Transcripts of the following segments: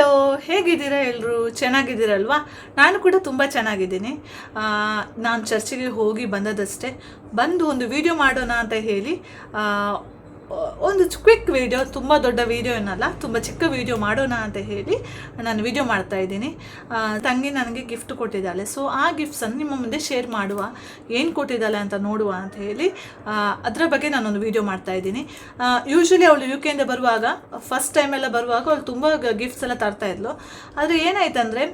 Hello, ಹೇಗಿದ್ದೀರಾ ಎಲ್ಲರೂ? ಚೆನ್ನಾಗಿದ್ದೀರಲ್ವಾ? ನಾನು ಕೂಡ ತುಂಬ ಚೆನ್ನಾಗಿದ್ದೀನಿ. ನಾನು ಚರ್ಚಿಗೆ ಹೋಗಿ ಬಂದದಷ್ಟೇ. ಬಂದು ಒಂದು ವಿಡಿಯೋ ಮಾಡೋಣ ಅಂತ ಹೇಳಿ ಒಂದು ಕ್ವಿಕ್ ವಿಡಿಯೋ, ತುಂಬ ದೊಡ್ಡ ವಿಡಿಯೋ ಏನಲ್ಲ, ತುಂಬ ಚಿಕ್ಕ ವಿಡಿಯೋ ಮಾಡೋಣ ಅಂತ ಹೇಳಿ ನಾನು ವಿಡಿಯೋ ಮಾಡ್ತಾ ಇದ್ದೀನಿ. ತಂಗಿ ನನಗೆ ಗಿಫ್ಟ್ ಕೊಟ್ಟಿದ್ದಾಳೆ. ಸೊ ಆ ಗಿಫ್ಟ್ಸನ್ನು ನಿಮ್ಮ ಮುಂದೆ ಶೇರ್ ಮಾಡುವ, ಏನು ಕೊಟ್ಟಿದ್ದಾಳೆ ಅಂತ ನೋಡುವ ಅಂತ ಹೇಳಿ ಅದರ ಬಗ್ಗೆ ನಾನೊಂದು ವಿಡಿಯೋ ಮಾಡ್ತಾ ಇದ್ದೀನಿ. ಯೂಶ್ವಲಿ ಅವಳು ಯು ಕೆಯಿಂದ ಬರುವಾಗ, ಫಸ್ಟ್ ಟೈಮೆಲ್ಲ ಬರುವಾಗ ಅವಳು ತುಂಬ ಗಿಫ್ಟ್ಸ್ ಎಲ್ಲ ತರ್ತಾ ಇದ್ಲು. ಆದರೆ ಏನಾಯ್ತಂದರೆ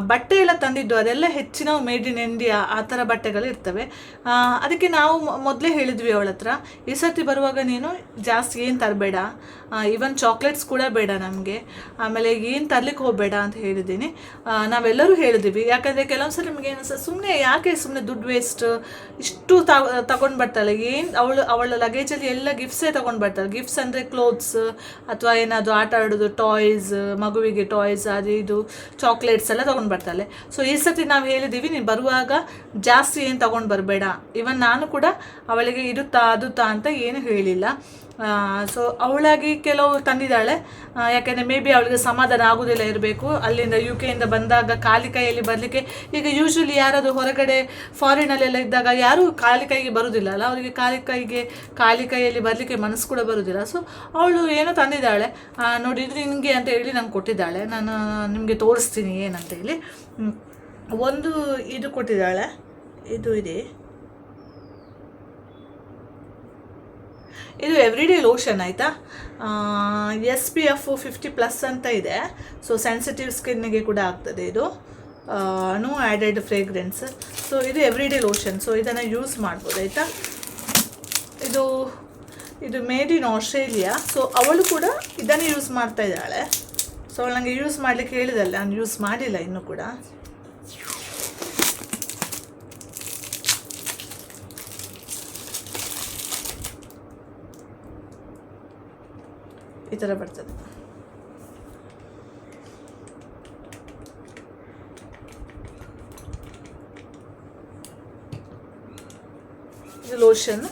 ಬಟ್ಟೆ ಎಲ್ಲ ತಂದಿದ್ದು ಅದೆಲ್ಲ ಹೆಚ್ಚಿನ ಮೇಡ್ ಇನ್ ಇಂಡಿಯಾ ಆ ಥರ ಬಟ್ಟೆಗಳು ಇರ್ತವೆ. ಅದಕ್ಕೆ ನಾವು ಮೊದಲೇ ಹೇಳಿದ್ವಿ ಅವಳ ಹತ್ರ, ಈ ಸರ್ತಿ ಬರುವಾಗ ನೀನು ಜಾಸ್ತಿ ಏನು ತರಬೇಡ, ಈವನ್ ಚಾಕ್ಲೇಟ್ಸ್ ಕೂಡ ಬೇಡ ನಮಗೆ, ಆಮೇಲೆ ಏನು ತರ್ಲಿಕ್ಕೆ ಹೋಗಬೇಡ ಅಂತ ಹೇಳಿದ್ದೀನಿ. ನಾವೆಲ್ಲರೂ ಹೇಳಿದ್ವಿ. ಯಾಕಂದರೆ ಕೆಲವೊಂದ್ಸಲ ನಿಮಗೆ ಏನು ಸುಮ್ಮನೆ ಯಾಕೆ ಸುಮ್ಮನೆ ದುಡ್ಡು ವೇಸ್ಟ್, ಇಷ್ಟು ತಗೊಂಡು ಬರ್ತಾಳೆ. ಏನು ಅವಳ ಲಗೇಜಲ್ಲಿ ಎಲ್ಲ ಗಿಫ್ಟ್ಸೇ ತೊಗೊಂಡು ಬರ್ತಾಳೆ. ಗಿಫ್ಟ್ಸ್ ಅಂದರೆ ಕ್ಲೋತ್ಸ್ ಅಥವಾ ಏನಾದರೂ ಆಟ ಆಡೋದು, ಟಾಯ್ಸ್, ಮಗುವಿಗೆ ಟಾಯ್ಸ್, ಅದು ಇದು ಚಾಕ್ಲೇಟ್ಸ್ ಎಲ್ಲ ತೊಗೊಂಡು ಬರ್ತಾಳೆ. ಸೊ ಈ ಸರ್ತಿ ನಾವು ಹೇಳಿದ್ದೀವಿ, ನೀನು ಬರುವಾಗ ಜಾಸ್ತಿ ಏನು ತೊಗೊಂಡು ಬರಬೇಡ. ಇವನ್ ನಾನು ಕೂಡ ಅವಳಿಗೆ ಇರುತ್ತಾ ಅದುತ್ತಾ ಅಂತ ಏನು ಹೇಳಿಲ್ಲ. ಸೊ ಅವಳಾಗಿ ಕೆಲವು ತಂದಿದ್ದಾಳೆ. ಯಾಕೆಂದರೆ ಮೇ ಬಿ ಅವಳಿಗೆ ಸಮಾಧಾನ ಆಗೋದಿಲ್ಲ ಇರಬೇಕು. ಅಲ್ಲಿಂದ ಯು ಕೆಯಿಂದ ಬಂದಾಗ ಖಾಲಿ ಕೈಯಲ್ಲಿ ಬರಲಿಕ್ಕೆ, ಈಗ ಯೂಶ್ವಲಿ ಯಾರಾದರೂ ಹೊರಗಡೆ ಫಾರಿನಲ್ಲೆಲ್ಲ ಇದ್ದಾಗ ಯಾರೂ ಖಾಲಿ ಕೈಗೆ ಬರೋದಿಲ್ಲ ಅಲ್ಲ, ಅವರಿಗೆ ಖಾಲಿ ಕೈಯಲ್ಲಿ ಬರಲಿಕ್ಕೆ ಮನಸ್ಸು ಕೂಡ ಬರೋದಿಲ್ಲ. ಸೊ ಅವಳು ಏನೋ ತಂದಿದ್ದಾಳೆ, ನೋಡಿದರೆ ನಿನಗೆ ಅಂತ ಹೇಳಿ ನಂಗೆ ಕೊಟ್ಟಿದ್ದಾಳೆ. ನಾನು ನಿಮಗೆ ತೋರಿಸ್ತೀನಿ ಏನಂತ ಹೇಳಿ. ಒಂದು ಇದು ಕೊಟ್ಟಿದ್ದಾಳೆ, ಇದು ಇದೆ, ಇದು ಎವ್ರಿಡೇ ಲೋಷನ್ ಆಯಿತಾ. SPF 50+ ಅಂತ ಇದೆ. ಸೊ ಸೆನ್ಸಿಟಿವ್ ಸ್ಕಿನ್ನಿಗೆ ಕೂಡ ಆಗ್ತದೆ ಇದು. No added fragrance. ಸೊ ಇದು ಎವ್ರಿಡೇ ಲೋಷನ್. ಸೊ ಇದನ್ನು ಯೂಸ್ ಮಾಡ್ಬೋದು ಆಯಿತಾ. ಇದು ಮೇಡ್ ಇನ್ ಆಸ್ಟ್ರೇಲಿಯಾ. ಸೊ ಅವಳು ಕೂಡ ಇದನ್ನು ಯೂಸ್ ಮಾಡ್ತಾ ಇದ್ದಾಳೆ. ಸೊ ಅವಳು ನನಗೆ ಯೂಸ್ ಮಾಡಲಿಕ್ಕೆ ಹೇಳಿದಲ್ಲ, ನಾನು ಯೂಸ್ ಮಾಡಿಲ್ಲ ಇನ್ನೂ ಕೂಡ. ಈ ಥರ ಬರ್ತದೆ. ಇದು ಲೋಷನ್.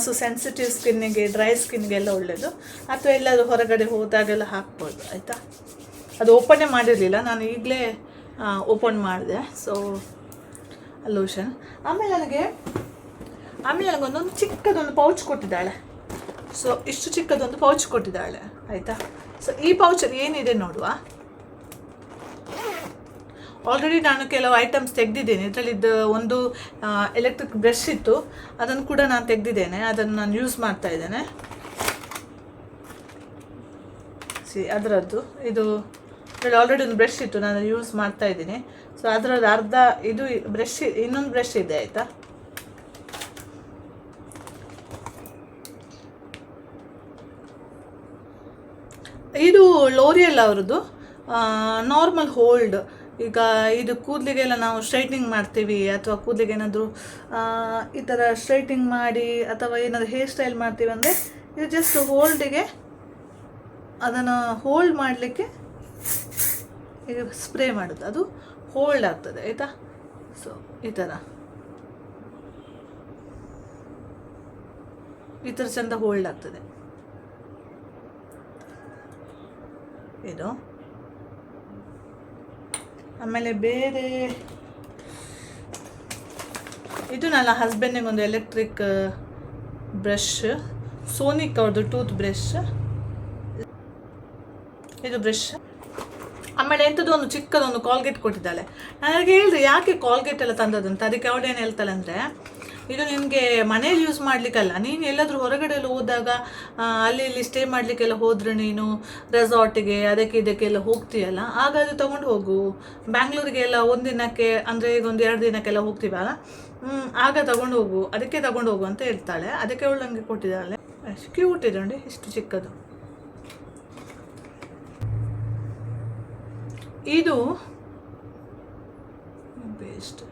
ಸೊ ಸೆನ್ಸಿಟಿವ್ ಸ್ಕಿನ್ನಿಗೆ, ಡ್ರೈ ಸ್ಕಿನ್ಗೆಲ್ಲ ಒಳ್ಳೆಯದು. ಅಥವಾ ಎಲ್ಲಾದರೂ ಹೊರಗಡೆ ಹೋದಾಗೆಲ್ಲ ಹಾಕ್ಬೋದು ಆಯಿತಾ. ಅದು ಓಪನ್ನೇ ಮಾಡಿರಲಿಲ್ಲ, ನಾನು ಈಗಲೇ ಓಪನ್ ಮಾಡಿದೆ. So lotion. ಆಮೇಲೆ ನನಗೊಂದೊಂದು ಚಿಕ್ಕದೊಂದು ಪೌಚ್ ಕೊಟ್ಟಿದ್ದಾಳೆ. ಸೊ ಇಷ್ಟು ಚಿಕ್ಕದೊಂದು ಪೌಚ್ ಕೊಟ್ಟಿದ್ದಾಳೆ ಆಯಿತಾ. ಸೊ ಈ ಪೌಚಲ್ಲಿ ಏನಿದೆ ನೋಡುವ. ಆಲ್ರೆಡಿ ನಾನು ಕೆಲವು ಐಟಮ್ಸ್ ತೆಗೆದಿದ್ದೇನೆ. ಇದರಲ್ಲಿದ್ದು ಒಂದು ಎಲೆಕ್ಟ್ರಿಕ್ ಬ್ರಷ್ ಇತ್ತು, ಅದನ್ನು ಕೂಡ ನಾನು ತೆಗೆದಿದ್ದೇನೆ. ಅದನ್ನು ನಾನು ಯೂಸ್ ಮಾಡ್ತಾ ಇದ್ದೇನೆ. ಅದರದ್ದು ಇದು ಆಲ್ರೆಡಿ ಒಂದು ಬ್ರಷ್ ಇತ್ತು, ನಾನು ಯೂಸ್ ಮಾಡ್ತಾ ಇದ್ದೀನಿ. ಸೊ ಅದರದ್ದು ಅರ್ಧ ಇದು ಬ್ರಷ್, ಇನ್ನೊಂದು ಬ್ರಷ್ ಇದೆ ಆಯಿತಾ. ಇದು ಲೋರಿಯಲ್ ಅವ್ರದ್ದು ನಾರ್ಮಲ್ ಹೋಲ್ಡ್. ಈಗ ಇದು ಕೂದಲಿಗೆಲ್ಲ ನಾವು ಸ್ಟ್ರೈಟ್ನಿಂಗ್ ಮಾಡ್ತೀವಿ, ಅಥವಾ ಕೂದಲಿಗೆ ಏನಾದರೂ ಈ ಥರ ಸ್ಟ್ರೈಟ್ನಿಂಗ್ ಮಾಡಿ, ಅಥವಾ ಏನಾದರೂ ಹೇರ್ ಸ್ಟೈಲ್ ಮಾಡ್ತೀವಿ ಅಂದರೆ ಇದು ಜಸ್ಟ್ ಹೋಲ್ಡಿಗೆ, ಅದನ್ನು ಹೋಲ್ಡ್ ಮಾಡಲಿಕ್ಕೆ ಈಗ ಸ್ಪ್ರೇ ಮಾಡೋದು, ಅದು ಹೋಲ್ಡ್ ಆಗ್ತದೆ ಆಯಿತಾ. ಸೊ ಈ ಥರ ಚೆಂದ ಹೋಲ್ಡ್ ಆಗ್ತದೆ ಇದು. ಆಮೇಲೆ ಬೇರೆ ಇದು ನನ್ನ ಹಸ್ಬೆಂಡಿಗೆ ಒಂದು ಎಲೆಕ್ಟ್ರಿಕ್ ಬ್ರಷ್, ಸೋನಿಕ್ ಅವ್ರದ್ದು ಟೂತ್ ಬ್ರಷ್, ಇದು ಬ್ರಷ್. ಆಮೇಲೆ ಎಂಥದ್ದು ಒಂದು ಚಿಕ್ಕದೊಂದು ಕಾಲ್ಗೇಟ್ ಕೊಟ್ಟಿದ್ದಾಳೆ. ನನಗೆ ಹೇಳಿದೆ ಯಾಕೆ ಕಾಲ್ಗೇಟ್ ಎಲ್ಲ ತಂದದಂತ. ಅದಕ್ಕೆ ಅವಳೇನು ಹೇಳ್ತಾಳೆ ಅಂದರೆ, ಇದು ನಿನಗೆ ಮನೇಲಿ ಯೂಸ್ ಮಾಡಲಿಕ್ಕಲ್ಲ, ನೀನು ಎಲ್ಲಾದರೂ ಹೊರಗಡೆ ಎಲ್ಲ ಹೋದಾಗ ಅಲ್ಲಿ ಇಲ್ಲಿ ಸ್ಟೇ ಮಾಡಲಿಕ್ಕೆಲ್ಲ ಹೋದರೆ, ನೀನು ರೆಸಾರ್ಟಿಗೆ ಅದಕ್ಕೆ ಇದಕ್ಕೆಲ್ಲ ಹೋಗ್ತೀಯಲ್ಲ, ಆಗ ಅದು ತೊಗೊಂಡು ಹೋಗು. ಬ್ಯಾಂಗ್ಳೂರಿಗೆಲ್ಲ ಒಂದಿನಕ್ಕೆ, ಅಂದರೆ ಈಗ ಒಂದು 2 ದಿನಕ್ಕೆಲ್ಲ ಹೋಗ್ತೀವಲ್ಲ, ಆಗ ತಗೊಂಡು ಹೋಗು, ಅದಕ್ಕೆ ತಗೊಂಡು ಹೋಗು ಅಂತ ಹೇಳ್ತಾಳೆ. ಅದಕ್ಕೆ ಅವಳು ನನಗೆ ಕೊಟ್ಟಿದ್ದಾಳೆ. ಅಷ್ಟು ಕ್ಯೂಟ್ ಇದೆ ನೋಡಿ, ಇಷ್ಟು ಚಿಕ್ಕದು. ಇದು ಬೇಸ್ಟ್.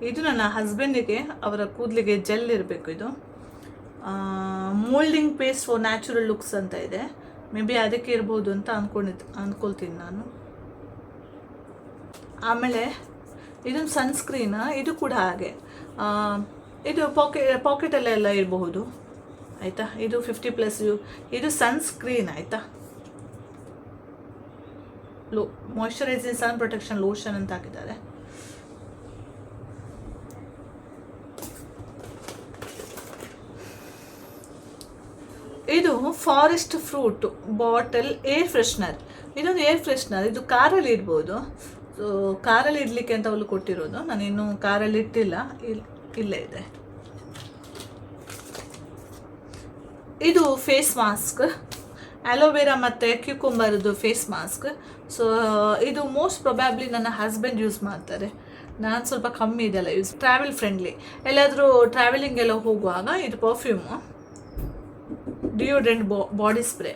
ಇದು ನನ್ನ ಹಸ್ಬೆಂಡಿಗೆ, ಅವರ ಕೂದಲಿಗೆ ಜೆಲ್ ಇರಬೇಕು. ಇದು moulding paste for natural looks ಅಂತ ಇದೆ. ಮೇ ಬಿ ಅದಕ್ಕೆ ಇರ್ಬೋದು ಅಂತ ಅಂದ್ಕೊಳ್ತೀನಿ ನಾನು. ಆಮೇಲೆ ಇದೊಂದು ಸನ್ಸ್ಕ್ರೀನ್, ಇದು ಕೂಡ ಹಾಗೆ. ಇದು ಪಾಕೆಟಲ್ಲೆಲ್ಲ ಇರಬಹುದು ಆಯಿತಾ. ಇದು 50+, ಇದು ಸನ್ಸ್ಕ್ರೀನ್ ಆಯಿತಾ. ಮಾಯ್ಶ್ಚರೈಸಿಂಗ್ ಸನ್ ಪ್ರೊಟೆಕ್ಷನ್ ಲೋಷನ್ ಅಂತ ಹಾಕಿದ್ದಾರೆ. ಇದು forest fruit bottle air freshener. ಇದೊಂದು ಏರ್ ಫ್ರೆಶ್ನರ್. ಇದು ಕಾರಲ್ಲಿ ಇಡ್ಬೋದು. ಸೊ ಕಾರಲ್ಲಿ ಇಡಲಿಕ್ಕೆ ಅಂತ ಅವಳು ಕೊಟ್ಟಿರೋದು. ನಾನಿನ್ನು ಕಾರಲ್ಲಿ ಇಟ್ಟಿಲ್ಲ, ಇಲ್ಲೇ ಇದೆ. ಇದು ಫೇಸ್ ಮಾಸ್ಕ್, ಅಲೋವೆರಾ ಮತ್ತು ಕ್ಯೂಕುಂಬರ್ದು ಫೇಸ್ ಮಾಸ್ಕ್. ಸೊ ಇದು ಮೋಸ್ಟ್ ಪ್ರೊಬ್ಯಾಬ್ಲಿ ನನ್ನ ಹಸ್ಬೆಂಡ್ ಯೂಸ್ ಮಾಡ್ತಾರೆ. ನಾನು ಸ್ವಲ್ಪ ಕಮ್ಮಿ ಇದೆಲ್ಲ ಯೂಸ್. Travel friendly. ಎಲ್ಲಾದರೂ ಟ್ರಾವೆಲಿಂಗ್ ಎಲ್ಲ ಹೋಗುವಾಗ ಇದು ಪರ್ಫ್ಯೂಮು. Deodorant body spray.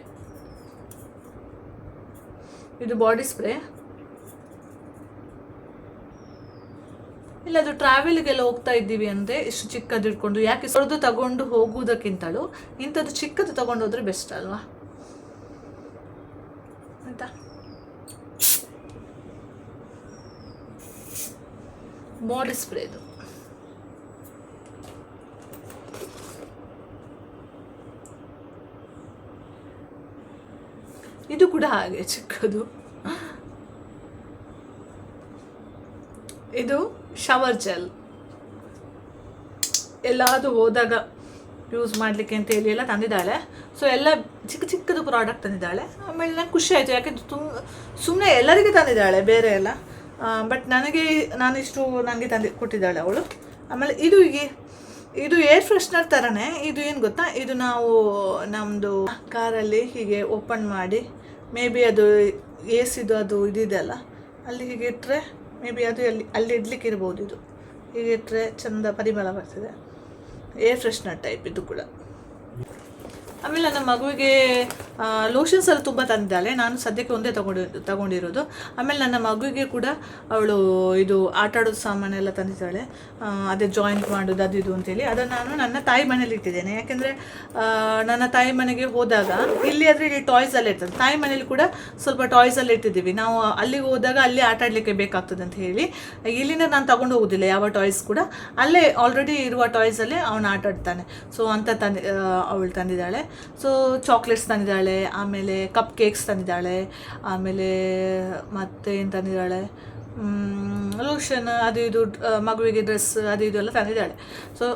ಇದು ಬಾಡಿ ಸ್ಪ್ರೇ. ಇಲ್ಲ, ಅದು ಟ್ರಾವೆಲ್ಗೆಲ್ಲ ಹೋಗ್ತಾ ಇದ್ದೀವಿ ಅಂದರೆ ಇಷ್ಟು ಚಿಕ್ಕದು ಇಟ್ಕೊಂಡು ಯಾಕೆ ಸೊಡ್ದು ತಗೊಂಡು ಹೋಗುವುದಕ್ಕಿಂತಲೂ ಇಂಥದ್ದು ಚಿಕ್ಕದು ತಗೊಂಡು ಹೋದ್ರೆ ಬೆಸ್ಟ್ ಅಲ್ವಾ ಆಯಿತಾ. ಬಾಡಿ ಸ್ಪ್ರೇ ಇದು. ಇದು ಕೂಡ ಹಾಗೆ ಚಿಕ್ಕದು. ಇದು ಶವರ್ ಜೆಲ್. ಎಲ್ಲಾದರೂ ಹೋದಾಗ ಯೂಸ್ ಮಾಡಲಿಕ್ಕೆ ಅಂತ ಹೇಳಿ ಎಲ್ಲ ತಂದಿದ್ದಾಳೆ. ಸೊ ಎಲ್ಲ ಚಿಕ್ಕ ಚಿಕ್ಕದು ಪ್ರಾಡಕ್ಟ್ ತಂದಿದ್ದಾಳೆ. ಆಮೇಲೆ ನಂಗೆ ಖುಷಿ ಆಯಿತು, ಯಾಕೆಂದರೆ ಸುಮ್ಮನೆ ಎಲ್ಲರಿಗೆ ತಂದಿದ್ದಾಳೆ ಬೇರೆ ಎಲ್ಲ. ಬಟ್ ನಾನಿಷ್ಟು ನನಗೆ ಕೊಟ್ಟಿದ್ದಾಳೆ ಅವಳು. ಆಮೇಲೆ ಇದು ಏರ್ ಫ್ರೆಶ್ನರ್ ಥರನೇ. ಇದು ಏನು ಗೊತ್ತಾ, ಇದು ನಾವು ನಮ್ಮದು ಕಾರಲ್ಲಿ ಹೀಗೆ ಓಪನ್ ಮಾಡಿ ಮೇ ಬಿ ಅದು ಏಸಿದು ಅದು ಇದಿದೆಯಲ್ಲ ಅಲ್ಲಿ ಹೀಗೆ ಇಟ್ಟರೆ ಮೇ ಬಿ ಅದು ಅಲ್ಲಿ ಇಡ್ಲಿಕ್ಕೆ ಇರ್ಬೋದು. ಇದು ಹೀಗೆ ಇಟ್ಟರೆ ಚೆಂದ ಪರಿಮಳ ಬರ್ತದೆ. ಏರ್ ಫ್ರೆಶ್ನರ್ ಟೈಪ್ ಇದು ಕೂಡ. ಆಮೇಲೆ ನನ್ನ ಮಗುವಿಗೆ ಲೋಷನ್ಸ್ ಎಲ್ಲ ತುಂಬ ತಂದಿದ್ದಾಳೆ. ನಾನು ಸದ್ಯಕ್ಕೆ ಒಂದೇ ತಗೊಂಡಿರೋದು. ಆಮೇಲೆ ನನ್ನ ಮಗುವಿಗೆ ಕೂಡ ಅವಳು ಇದು ಆಟ ಆಡೋದು ಸಾಮಾನೆಲ್ಲ ತಂದಿದ್ದಾಳೆ. ಅದೇ ಜಾಯಿಂಟ್ ಮಾಡೋದು ಅದು ಇದು ಅಂತೇಳಿ. ಅದನ್ನು ನಾನು ನನ್ನ ತಾಯಿ ಮನೇಲಿ ಇಟ್ಟಿದ್ದೇನೆ. ಯಾಕೆಂದರೆ ನನ್ನ ತಾಯಿ ಮನೆಗೆ ಹೋದಾಗ ಇಲ್ಲಿ ಆದರೆ ಇಲ್ಲಿ ಟಾಯ್ಸ್ ಎಲ್ಲ ಇರ್ತದೆ. ತಾಯಿ ಮನೇಲಿ ಕೂಡ ಸ್ವಲ್ಪ ಟಾಯ್ಸ್ ಎಲ್ಲ ಇಟ್ಟಿದ್ದೀವಿ. ನಾವು ಅಲ್ಲಿಗೆ ಹೋದಾಗ ಅಲ್ಲಿ ಆಟ ಆಡಲಿಕ್ಕೆ ಬೇಕಾಗ್ತದೆ ಅಂತ ಹೇಳಿ ಇಲ್ಲಿಂದ ನಾನು ತಗೊಂಡು ಹೋಗೋದಿಲ್ಲ ಯಾವ ಟಾಯ್ಸ್ ಕೂಡ. ಅಲ್ಲೇ ಆಲ್ರೆಡಿ ಇರುವ ಟಾಯ್ಸಲ್ಲೇ ಅವನು ಆಟ ಆಡ್ತಾನೆ. ಸೊ ಅಂತ ಅವಳು ತಂದಿದ್ದಾಳೆ. ಸೊ ಚಾಕ್ಲೇಟ್ಸ್ ತಂದಿದ್ದಾಳೆ, ಆಮೇಲೆ ಕಪ್ ಕೇಕ್ಸ್ ತಂದಿದ್ದಾಳೆ, ಆಮೇಲೆ ಮತ್ತೆ ಏನು ತಂದಿದ್ದಾಳೆ, ಲೋಷನ್ ಅದು ಇದು, ಮಗುವಿಗೆ ಡ್ರೆಸ್ ಅದು ಇದು ಎಲ್ಲ ತಂದಿದ್ದಾಳೆ. ಸೊ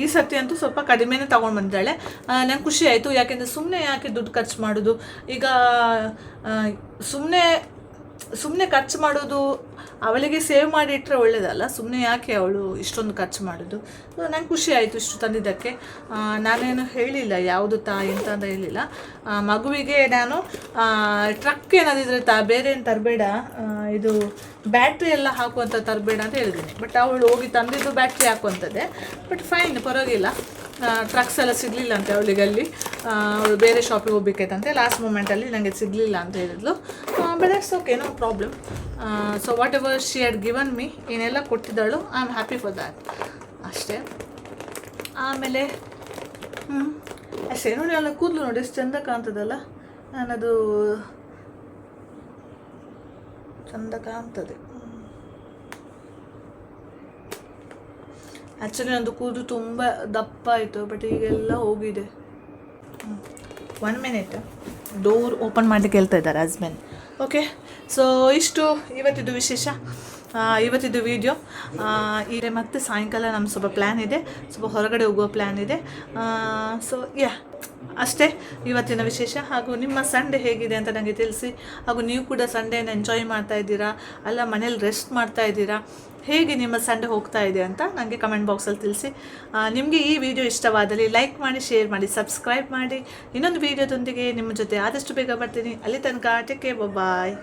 ಈ ಸರ್ತಿ ಅಂತೂ ಸ್ವಲ್ಪ ಕಡಿಮೆನೇ ತೊಗೊಂಡು ಬಂದಿದ್ದಾಳೆ. ನಂಗೆ ಖುಷಿ ಆಯಿತು. ಯಾಕೆಂದರೆ ಸುಮ್ಮನೆ ಯಾಕೆ ದುಡ್ಡು ಖರ್ಚು ಮಾಡೋದು. ಈಗ ಸುಮ್ಮನೆ ಖರ್ಚು ಮಾಡೋದು ಅವಳಿಗೆ ಸೇವ್ ಮಾಡಿ ಇಟ್ಟರೆ ಒಳ್ಳೆಯದಲ್ಲ. ಸುಮ್ಮನೆ ಯಾಕೆ ಅವಳು ಇಷ್ಟೊಂದು ಖರ್ಚು ಮಾಡೋದು. ಸೊ ನಂಗೆ ಖುಷಿ ಆಯಿತು ಇಷ್ಟು ತಂದಿದ್ದಕ್ಕೆ. ನಾನೇನು ಹೇಳಿಲ್ಲ ಯಾವುದು ಎಂತ ಅಂತ ಹೇಳಿಲ್ಲ. ಮಗುವಿಗೆ ನಾನು ಟ್ರಕ್ ಏನಾದಿದ್ರೆ ಬೇರೆ ಏನು ತರಬೇಡ, ಇದು ಬ್ಯಾಟ್ರಿ ಎಲ್ಲ ಹಾಕುವಂಥ ತರಬೇಡ ಅಂತ ಹೇಳಿದ್ದೀನಿ. ಬಟ್ ಅವಳು ಹೋಗಿ ತಂದಿದ್ದು ಬ್ಯಾಟ್ರಿ ಹಾಕುವಂಥದ್ದೇ. ಬಟ್ ಫೈನ್, ಪರವಾಗಿಲ್ಲ. ಟ್ರಕ್ಸ್ ಎಲ್ಲ ಸಿಗಲಿಲ್ಲ ಅಂತೆ ಅವಳಿಗೆ ಅಲ್ಲಿ. ಅವಳು ಬೇರೆ ಶಾಪಿಗೆ ಹೋಗ್ಬೇಕೈತಂತೆ. ಲಾಸ್ಟ್ ಮೂಮೆಂಟಲ್ಲಿ ನನಗೆ ಸಿಗಲಿಲ್ಲ ಅಂತ ಹೇಳಿದ್ಲು. But that's okay, no problem. So whatever she had given me, ಏನೆಲ್ಲ ಕೊಟ್ಟಿದ್ದಾಳು, I am happy for that ಅಷ್ಟೇ. ಆಮೇಲೆ ಅಷ್ಟೇ ನೋಡಿ, ಅಲ್ಲ ಕೂದಲು ನೋಡಿ ಎಷ್ಟು ಚೆಂದ ಕಾಣ್ತದಲ್ಲ. ನಾನದು ಚೆಂದ ಕಾಣ್ತದೆ. ಆ್ಯಕ್ಚುಲಿ ನಂದು ಕೂದಲು ತುಂಬ ದಪ್ಪ ಆಯಿತು, ಬಟ್ ಈಗೆಲ್ಲ ಹೋಗಿದೆ. 1 minute, ಡೋರ್ ಓಪನ್ ಮಾಡಲಿಕ್ಕೆ ಹೇಳ್ತಾ ಇದ್ದಾರೆ ಹಸ್ಬೆಂಡ್. ಓಕೆ, ಸೊ ಇಷ್ಟು ಇವತ್ತಿದ್ದು ವಿಶೇಷ, ಇವತ್ತಿದ್ದು ವಿಡಿಯೋ. ಈಗ ಮತ್ತೆ ಸಾಯಂಕಾಲ ನಮ್ಮ ಸ್ವಲ್ಪ ಪ್ಲ್ಯಾನ್ ಇದೆ, ಸ್ವಲ್ಪ ಹೊರಗಡೆ ಹೋಗುವ ಪ್ಲ್ಯಾನ್ ಇದೆ. ಸೊ ಅಷ್ಟೇ ಇವತ್ತಿನ ವಿಶೇಷ. ಹಾಗೂ ನಿಮ್ಮ ಸಂಡೇ ಹೇಗಿದೆ ಅಂತ ನನಗೆ ತಿಳಿಸಿ. ಹಾಗೂ ನೀವು ಕೂಡ ಸಂಡೇನ ಎಂಜಾಯ್ ಮಾಡ್ತಾ ಇದ್ದೀರಾ ಅಲ್ಲ ಮನೇಲಿ ರೆಸ್ಟ್ ಮಾಡ್ತಾ ಇದ್ದೀರಾ, ಹೇಗೆ ನಿಮ್ಮ ಸಂಡೇ ಹೋಗ್ತಾ ಇದೆ ಅಂತ ನನಗೆ ಕಮೆಂಟ್ ಬಾಕ್ಸಲ್ಲಿ ತಿಳಿಸಿ. ನಿಮಗೆ ಈ ವಿಡಿಯೋ ಇಷ್ಟವಾದಲ್ಲಿ ಲೈಕ್ ಮಾಡಿ, ಶೇರ್ ಮಾಡಿ, ಸಬ್ಸ್ಕ್ರೈಬ್ ಮಾಡಿ. ಇನ್ನೊಂದು ವಿಡಿಯೋದೊಂದಿಗೆ ನಿಮ್ಮ ಜೊತೆ ಆದಷ್ಟು ಬೇಗ ಬರ್ತೀನಿ. ಅಲ್ಲಿ ತನಕ ಟೇಕ್ ಕೇರ್, ಬಾಯ್.